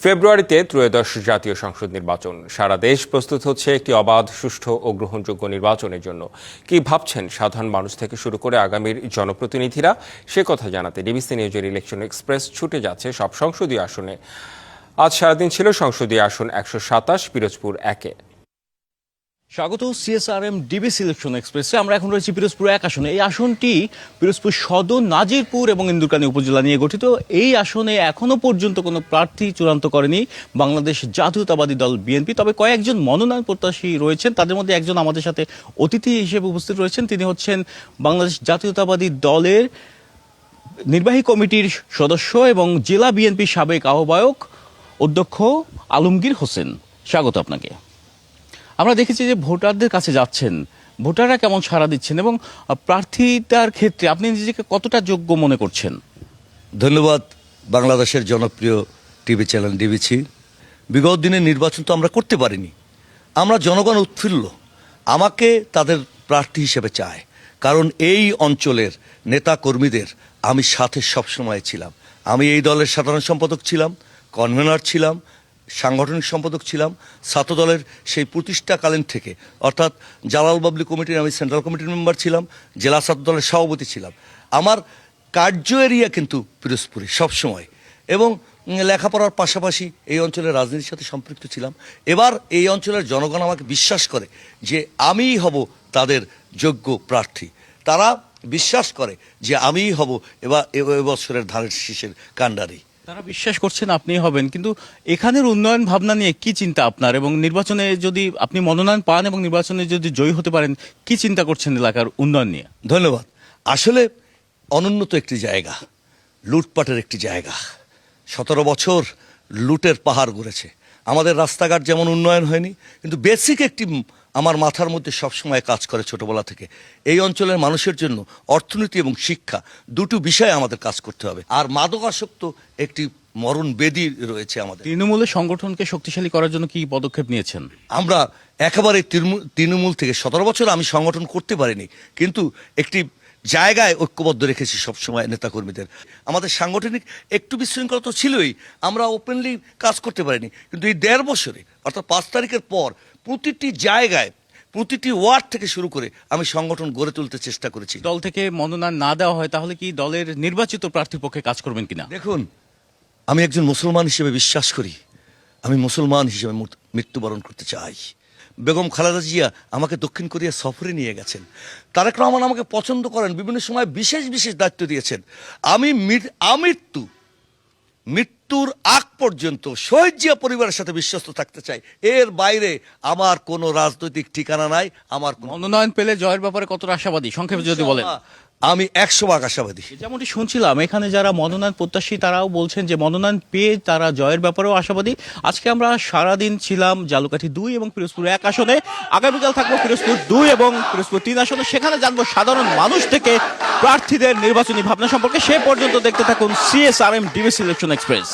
ফেব্রুয়ারিতে ত্রয়োদশ জাতীয় সংসদ নির্বাচন। সারা দেশ প্রস্তুত হচ্ছে একটি অবাধ, সুষ্ঠু ও গ্রহণযোগ্য নির্বাচনের জন্য। কি ভাবছেন সাধারণ মানুষ থেকে শুরু করে আগামীর জনপ্রতিনিধিরা, সে কথা জানাতে ডিবিসি নিউজের ইলেকশন এক্সপ্রেস ছুটে যাচ্ছে সব সংসদীয় আসনে। আজ সারাদিন ছিল সংসদীয় আসন ১২৭, পিরোজপুর ১-এ। স্বাগত সিএসআরএম ডিবিসি ইলেকশন এক্সপ্রেসে। আমরা এখন রয়েছি পিরোজপুর ১ আসনে। এই আসনটি পিরোজপুর সদর, নাজিরপুর এবং ইন্দুরকানী উপজেলা নিয়ে গঠিত। এই আসনে এখনো পর্যন্ত কোনো প্রার্থী চূড়ান্ত করেনি বাংলাদেশ জাতীয়তাবাদী দল বিএনপি। তবে কয়েকজন মনোনয়ন প্রত্যাশী রয়েছেন, তাদের মধ্যে একজন আমাদের সাথে অতিথি হিসেবে উপস্থিত রয়েছেন। তিনি হচ্ছেন বাংলাদেশ জাতীয়তাবাদী দলের নির্বাহী কমিটির সদস্য এবং জেলা বিএনপির সাবেক আহ্বায়ক অধ্যক্ষ আলমগীর হোসেন। স্বাগত আপনাকে। আমরা দেখেছি যে ভোটারদের কাছে যাচ্ছেন, ভোটাররা কেমন সাড়া দিচ্ছেন এবং প্রার্থীতার ক্ষেত্রে আপনি নিজেকে কতটা যোগ্য মনে করছেন? ধন্যবাদ বাংলাদেশের জনপ্রিয় টিভি চ্যানেল ডিবিসি। বিগত দিনে নির্বাচন তো আমরা করতে পারিনি, আমরা জনগণ উৎফুল্ল, আমাকে তাদের প্রার্থী হিসেবে চায়। কারণ এই অঞ্চলের নেতা কর্মীদের আমি সাথে সবসময় ছিলাম। আমি এই দলের সাধারণ সম্পাদক ছিলাম, কনভেনর ছিলাম, সাংগঠনিক সম্পাদক ছিলাম। ছাত্র দলের সেই প্রতিষ্ঠাকালীন থেকে, অর্থাৎ জালাল বাবলি কমিটির আমি সেন্ট্রাল কমিটির মেম্বার ছিলাম, জেলা ছাত্র দলের সভাপতি ছিলাম। আমার কার্য এরিয়া কিন্তু পিরোজপুরে সবসময়, এবং লেখাপড়ার পাশাপাশি এই অঞ্চলের রাজনীতির সাথে সম্পৃক্ত ছিলাম। এবার এই অঞ্চলের জনগণ আমাকে বিশ্বাস করে যে আমিই হব তাদের যোগ্য প্রার্থী। তারা বিশ্বাস করে যে আমিই হব এবছরের ধানের শীষের কাণ্ডারি। তারা বিশ্বাস করছেন আপনি হবেন, কিন্তু এখানের উন্নয়ন ভাবনা নিয়ে কি চিন্তা আপনার? এবং নির্বাচনে যদি আপনি মনোনয়ন পান এবং নির্বাচনে যদি জয়ী হতে পারেন, কি চিন্তা করছেন এলাকার উন্নয়ন নিয়ে? ধন্যবাদ। আসলে অনুন্নত একটি জায়গা, লুটপাটের একটি জায়গা। 17 বছর লুটের পাহাড় গড়েছে। আমাদের রাস্তাঘাট যেমন উন্নয়ন হয়নি, কিন্তু বেসিক একটি আমার মাথার মধ্যে সবসময় কাজ করে ছোটবেলা থেকে, এই অঞ্চলের মানুষের জন্য অর্থনীতি এবং শিক্ষা দুটো বিষয়ে আমাদের কাজ করতে হবে। আর মাদকাসক্ত একটি মরণ বেদি রয়েছে আমাদের। তৃণমূলের সংগঠনকে শক্তিশালী করার জন্য কি পদক্ষেপ নিয়েছেন? আমরা একেবারে তৃণমূল থেকে 17 বছর আমি সংগঠন করতে পারিনি, কিন্তু একটি জায়গায় ঐক্যবদ্ধ রেখেছি সবসময় নেতাকর্মীদের। আমাদের সাংগঠনিক একটু বিশৃঙ্খলা তো ছিলই, আমরা ওপেনলি কাজ করতে পারিনি, কিন্তু এই 1.5 বছরে অর্থাৎ 5 তারিখের পর প্রতিটি জায়গায়, প্রতিটি ওয়ার্ড থেকে শুরু করে আমি সংগঠন গড়ে তুলতে চেষ্টা করেছি। দল থেকে মনোনয়ন না দেওয়া হয় তাহলে কি দলের নির্বাচিত প্রার্থীর পক্ষে কাজ করবেন কিনা? দেখুন, আমি একজন মুসলমান হিসেবে বিশ্বাস করি, আমি মুসলমান হিসেবে মৃত্যুবরণ করতে চাই। বেগম খালেদা জিয়া আমাকে দক্ষিণ কোরিয়া সফরে নিয়ে গেছেন, তারেক রহমান আমাকে পছন্দ করেন, বিভিন্ন সময় বিশেষ বিশেষ দায়িত্ব দিয়েছেন। আমি মৃত্যুর আগ পর্যন্ত শহীদ জিয়া পরিবারের সাথে বিশ্বস্ত থাকতে চাই। এর বাইরে আমার কোনো রাজনৈতিক ঠিকানা নাই। আমার মনোনয়ন পেলে জয়ের ব্যাপারে কতটা আশাবাদী, সংক্ষেপে যদি বলেন? আমি 100% আশাবাদী। যেমনটি শুনছিলাম, এখানে যারা মনোনয়ন প্রত্যাশী তারাও বলছেন যে মনোনয়ন পেয়ে তারা জয়ের ব্যাপারেও আশাবাদী। আজকে আমরা সারাদিন ছিলাম জালুকাঠি 2 এবং পিরোজপুর 1 আসনে। আগামীকাল থাকবো পিরোজপুর 2 এবং পিরোজপুর 3 আসনে। সেখানে জানবো সাধারণ মানুষ থেকে প্রার্থীদের নির্বাচনী ভাবনা সম্পর্কে। সে পর্যন্ত দেখতে থাকুন সিএসআরএম ডিবিসি ইলেকশন এক্সপ্রেস।